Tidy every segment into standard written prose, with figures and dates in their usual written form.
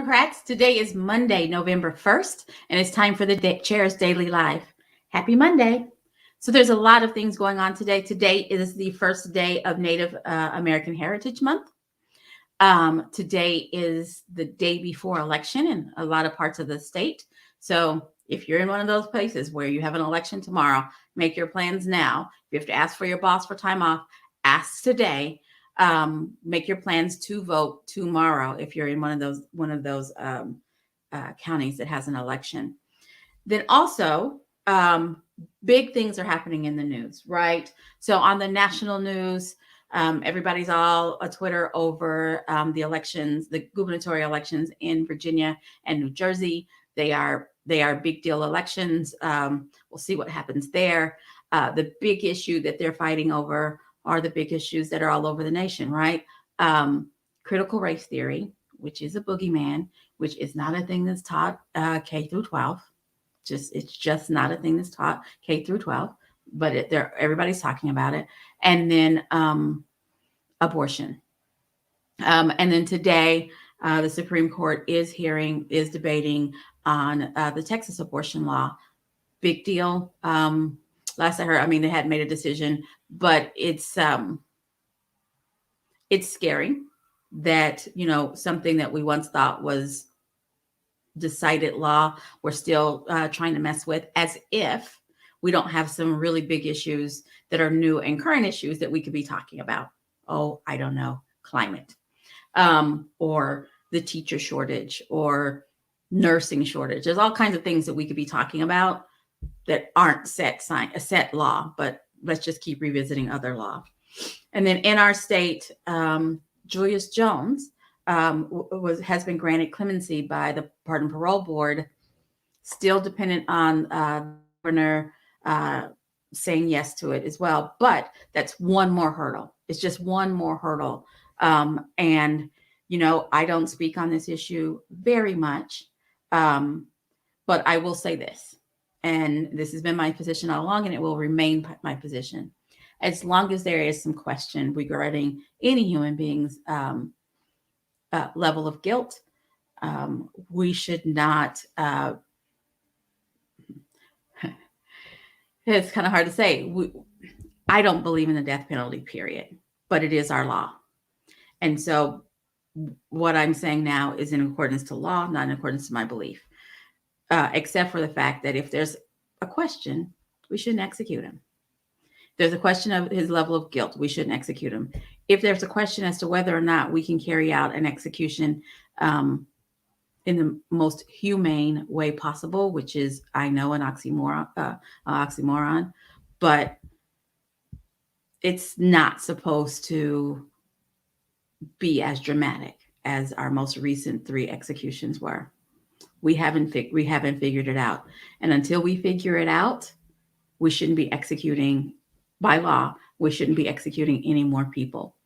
Democrats. Today is Monday, November 1st, and it's time for the Chair's Daily Live. Happy Monday. So there's a lot of things going on today. Today is the first day of Native American Heritage Month. Today is the day before election in a lot of parts of the state. So if you're in one of those places where you have an election tomorrow, make your plans now. If you have to ask for your boss for time off, ask today. Make your plans to vote tomorrow if you're in one of those counties that has an election. Then also, big things are happening in the news, right? So on the national news, everybody's all a Twitter over the elections, the gubernatorial elections in Virginia and New Jersey. They are big deal elections. We'll see what happens there. The big issue that they're fighting over are the big issues that are all over the nation, right? Critical race theory, which is a boogeyman, which is not a thing that's taught K through 12. It's just not a thing that's taught K through 12, but everybody's talking about it. And then abortion. And then today, the Supreme Court is debating on the Texas abortion law. Big deal. Last I heard, they hadn't made a decision, but it's scary that, something that we once thought was decided law, we're still trying to mess with, as if we don't have some really big issues that are new and current issues that we could be talking about. Oh, I don't know, climate, or the teacher shortage, or nursing shortage. There's all kinds of things that we could be talking about that aren't a set law, but let's just keep revisiting other law. And then in our state, Julius Jones has been granted clemency by the Pardon Parole Board, still dependent on the governor saying yes to it as well. But that's one more hurdle. It's just one more hurdle. And, I don't speak on this issue very much, but I will say this. And this has been my position all along, and it will remain my position. As long as there is some question regarding any human being's level of guilt, we should not, it's kind of hard to say. I don't believe in the death penalty, period, but it is our law. And so what I'm saying now is in accordance to law, not in accordance to my belief. Except for the fact that if there's a question, we shouldn't execute him. If there's a question of his level of guilt, we shouldn't execute him. If there's a question as to whether or not we can carry out an execution in the most humane way possible, which is, I know, an oxymoron, but it's not supposed to be as dramatic as our most recent 3 executions were. We haven't figured it out. And until we figure it out, we shouldn't be executing, by law, we shouldn't be executing any more people.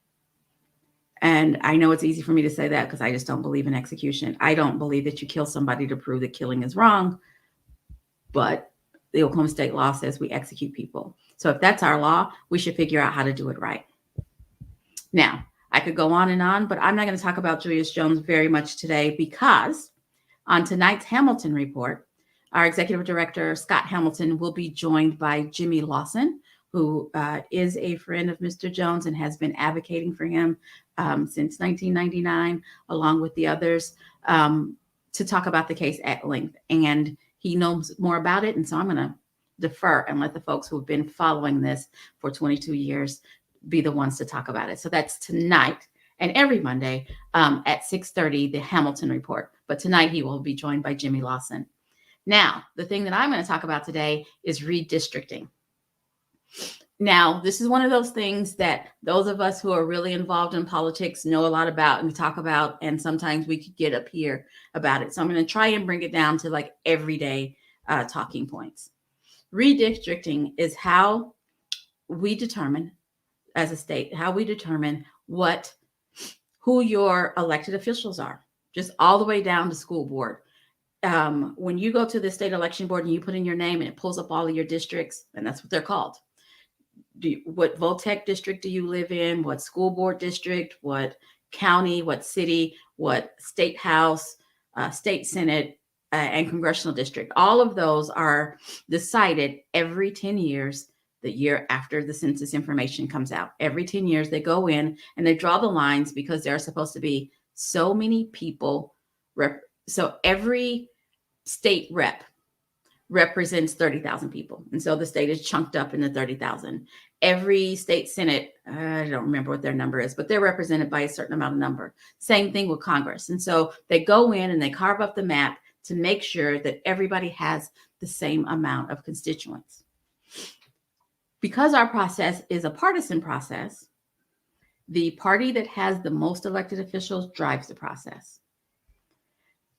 And I know it's easy for me to say that because I just don't believe in execution. I don't believe that you kill somebody to prove that killing is wrong, but the Oklahoma state law says we execute people. So if that's our law, we should figure out how to do it right. Now, I could go on and on, but I'm not going to talk about Julius Jones very much today because on tonight's Hamilton Report, our executive director, Scott Hamilton, will be joined by Jimmy Lawson, who is a friend of Mr. Jones and has been advocating for him since 1999, along with the others, to talk about the case at length. And he knows more about it. And so I'm going to defer and let the folks who have been following this for 22 years be the ones to talk about it. So that's tonight and every Monday at 6:30, the Hamilton Report. But tonight he will be joined by Jimmy Lawson. Now, the thing that I'm going to talk about today is redistricting. Now, this is one of those things that those of us who are really involved in politics know a lot about and talk about, and sometimes we could get up here about it. So I'm going to try and bring it down to like everyday talking points. Redistricting is how we determine, as a state, how we determine who your elected officials are, just all the way down to school board. When you go to the state election board and you put in your name and it pulls up all of your districts, and that's what they're called. What VOTEC district do you live in? What school board district? What county? What city? What state house? state senate, and congressional district. All of those are decided every 10 years, the year after the census information comes out. Every 10 years, they go in and they draw the lines because there are supposed to be so many people. So every state rep represents 30,000 people. And so the state is chunked up into 30,000. Every state senate, I don't remember what their number is, but they're represented by a certain amount of number. Same thing with Congress. And so they go in and they carve up the map to make sure that everybody has the same amount of constituents. Because our process is a partisan process, the party that has the most elected officials drives the process.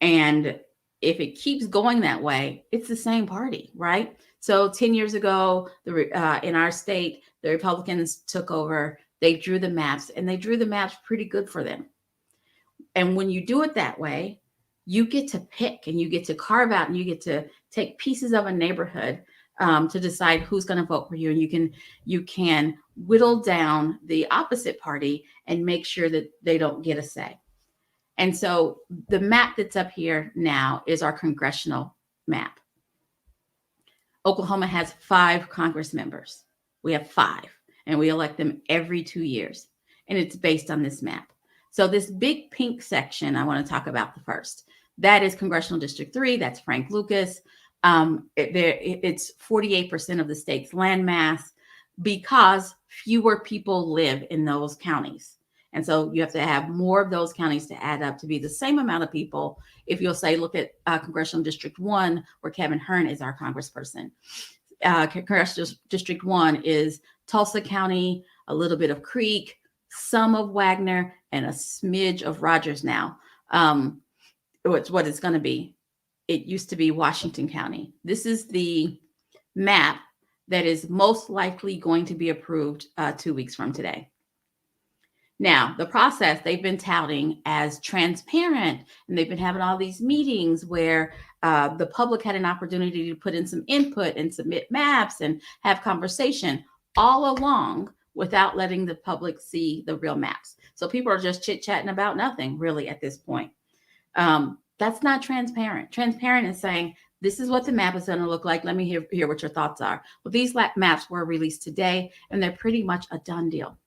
And if it keeps going that way, it's the same party, right? So 10 years ago, in our state, the Republicans took over. They drew the maps, and they drew the maps pretty good for them. And when you do it that way, you get to pick and you get to carve out and you get to take pieces of a neighborhood to decide who's going to vote for you. And you can whittle down the opposite party and make sure that they don't get a say. And so the map that's up here now is our congressional map. Oklahoma has 5 Congress members. We have 5, and we elect them every 2 years. And it's based on this map. So this big pink section I want to talk about the first. That is Congressional District 3. That's Frank Lucas. It's 48% of the state's landmass because fewer people live in those counties. And so you have to have more of those counties to add up to be the same amount of people. If you'll say, look at Congressional District 1, where Kevin Hearn is our congressperson. Congressional District 1 is Tulsa County, a little bit of Creek, some of Wagner, and a smidge of Rogers now. It's what it's going to be. It used to be Washington County. This is the map that is most likely going to be approved 2 weeks from today. Now, the process they've been touting as transparent, and they've been having all these meetings where the public had an opportunity to put in some input and submit maps and have conversation all along without letting the public see the real maps. So people are just chit-chatting about nothing really at this point. That's not transparent. Transparent is saying, this is what the map is going to look like. Let me hear what your thoughts are. Well, these maps were released today, and they're pretty much a done deal.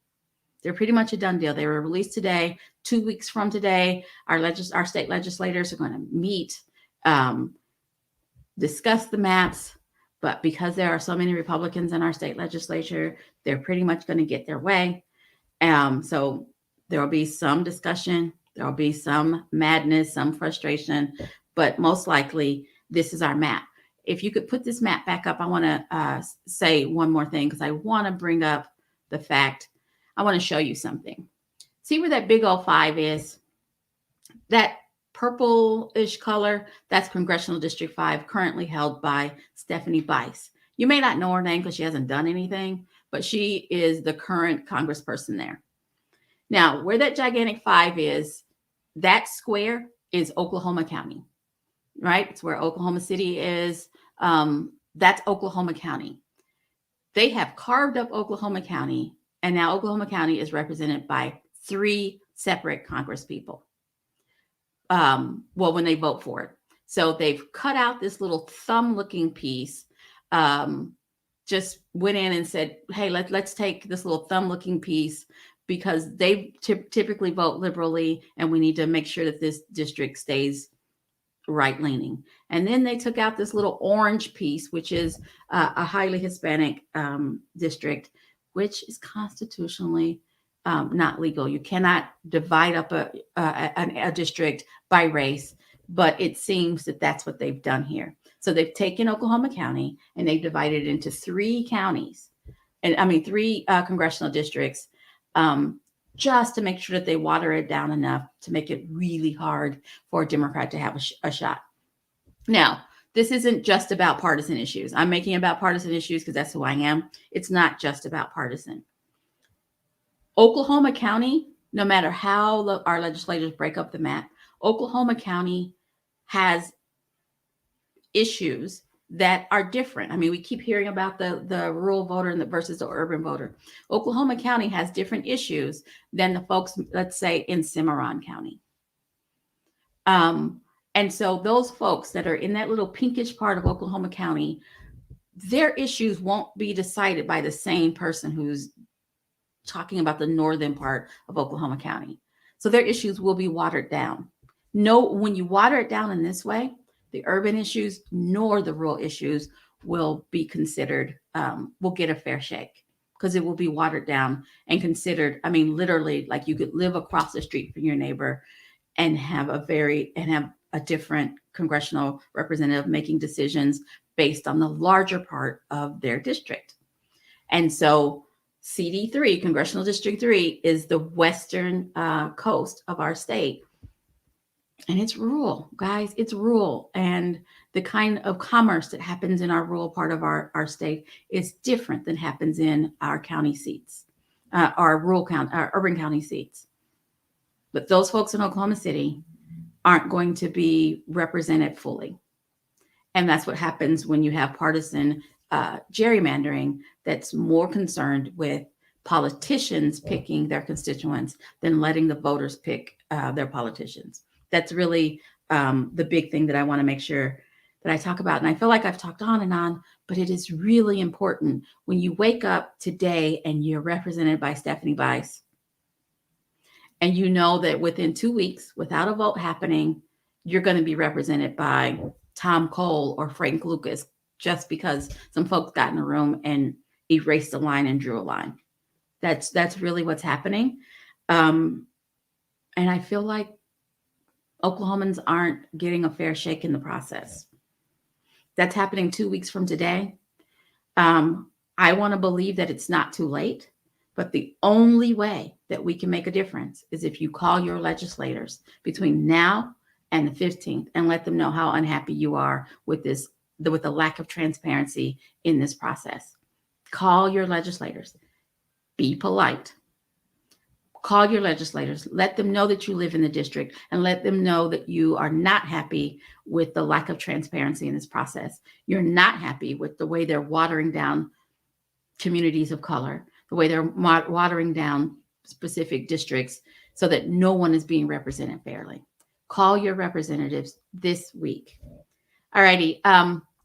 They're pretty much a done deal. They were released today. 2 weeks from today, our state legislators are going to meet, discuss the maps. But because there are so many Republicans in our state legislature, they're pretty much going to get their way. So there will be some discussion. There will be some madness, some frustration. But most likely, this is our map. If you could put this map back up, I want to say one more thing because I want to bring up the fact. I want to show you something. See where that big old 5 is? That purple-ish color, that's Congressional District 5, currently held by Stephanie Bice. You may not know her name because she hasn't done anything, but she is the current congressperson there. Now, where that gigantic 5 is, that square is Oklahoma County, right? It's where Oklahoma City is. That's Oklahoma County. They have carved up Oklahoma County, and now Oklahoma County is represented by 3 separate congresspeople. When they vote for it. So they've cut out this little thumb-looking piece, just went in and said, hey, let's take this little thumb-looking piece because they typically vote liberally, and we need to make sure that this district stays right-leaning. And then they took out this little orange piece, which is a highly Hispanic district, which is constitutionally not legal. You cannot divide up a district by race, but it seems that that's what they've done here. So they've taken Oklahoma County and they've divided it into 3 counties, and 3 congressional districts, just to make sure that they water it down enough to make it really hard for a Democrat to have a shot. Now, this isn't just about partisan issues. I'm making it about partisan issues because that's who I am. It's not just about partisan. Oklahoma County, no matter how our legislators break up the map, Oklahoma County has issues that are different. I mean, we keep hearing about the rural voter versus the urban voter. Oklahoma County has different issues than the folks, let's say, in Cimarron County. And so those folks that are in that little pinkish part of Oklahoma County, their issues won't be decided by the same person who's talking about the northern part of Oklahoma County. So their issues will be watered down. No, when you water it down in this way, the urban issues nor the rural issues will be considered, will get a fair shake, because it will be watered down and considered. I mean, literally, like you could live across the street from your neighbor and have a different congressional representative making decisions based on the larger part of their district. And so CD3, Congressional District 3, is the western coast of our state. And it's rural, guys. It's rural. And the kind of commerce that happens in our rural part of our state is different than happens in our county seats, our urban county seats. But those folks in Oklahoma City aren't going to be represented fully. And that's what happens when you have partisan gerrymandering that's more concerned with politicians picking their constituents than letting the voters pick their politicians. That's really the big thing that I want to make sure that I talk about. And I feel like I've talked on and on, but it is really important when you wake up today and you're represented by Stephanie Bice, and you know that within 2 weeks, without a vote happening, you're going to be represented by Tom Cole or Frank Lucas, just because some folks got in the room and erased a line and drew a line. That's really what's happening. And I feel like Oklahomans aren't getting a fair shake in the process. That's happening 2 weeks from today. I want to believe that it's not too late, but the only way that we can make a difference is if you call your legislators between now and the 15th and let them know how unhappy you are with with the lack of transparency in this process. Call your legislators. Be polite. Call your legislators. Let them know that you live in the district, and let them know that you are not happy with the lack of transparency in this process. You're not happy with the way they're watering down communities of color, the way they're watering down specific districts so that no one is being represented fairly. Call your representatives this week. All righty.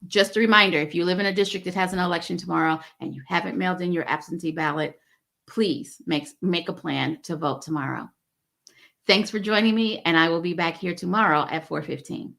Just a reminder, if you live in a district that has an election tomorrow and you haven't mailed in your absentee ballot, please make a plan to vote tomorrow. Thanks for joining me, and I will be back here tomorrow at 4:15.